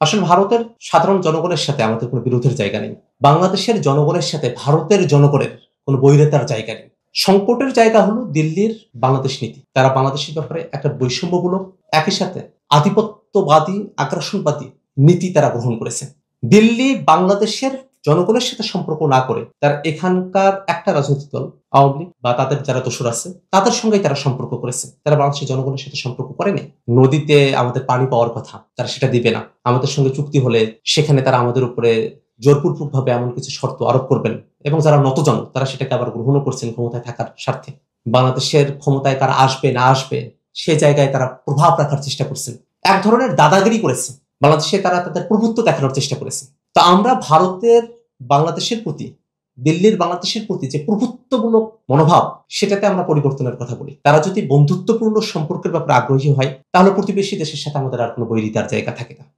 আসলে ভারতের সাধারণ জনগণের সাথে আমাদের কোনো বিরোধের জায়গা নেই। বাংলাদেশের জনগণের সাথে ভারতের জনগণের কোনো বৈরিতার জায়গা নেই। সংকটের জায়গা হলো দিল্লির বাংলাদেশ নীতি। তারা বাংলাদেশের ব্যাপারে একটা বৈষম্যমূলক, একই সাথে আধিপত্যবাদী, আগ্রাসনবাদী নীতি তারা গ্রহণ করেছে। দিল্লি বাংলাদেশের জনগণের সাথে সম্পর্ক না করে তার এখানকার একটা রাজনৈতিক দল আওয়ামী লীগ বা তাদের যারা দোসর আছে তাদের সঙ্গেই তারা সম্পর্ক করেছে। তারা বাংলাদেশের জনগণের সাথে সম্পর্ক করেনি। নদীতে আমাদের পানি পাওয়ার কথা, তারা সেটা দিবে না। আমাদের সঙ্গে চুক্তি হলে সেখানে তারা আমাদের উপরে জোরপূর্বকভাবে এমন কিছু শর্ত আরোপ করবেন এবং যারা নতজন তারা সেটাকে আবার গ্রহণও করছেন ক্ষমতায় থাকার স্বার্থে। বাংলাদেশের ক্ষমতায় কারা আসবে না আসবে সে জায়গায় তারা প্রভাব রাখার চেষ্টা করছেন। এক ধরনের দাদাগিরি করেছে। বাংলাদেশে তারা তাদের প্রভুত্ব দেখানোর চেষ্টা করেছে। তো আমরা ভারতের বাংলাদেশের প্রতি, দিল্লির বাংলাদেশের প্রতি যে প্রভুত্বমূলক মনোভাব সেটাতে আমরা পরিবর্তনের কথা বলি। তারা যদি বন্ধুত্বপূর্ণ সম্পর্কের ব্যাপারে আগ্রহী হয় তাহলে প্রতিবেশী দেশের সাথে আমাদের আর কোনো বৈরিতার জায়গা থাকে না।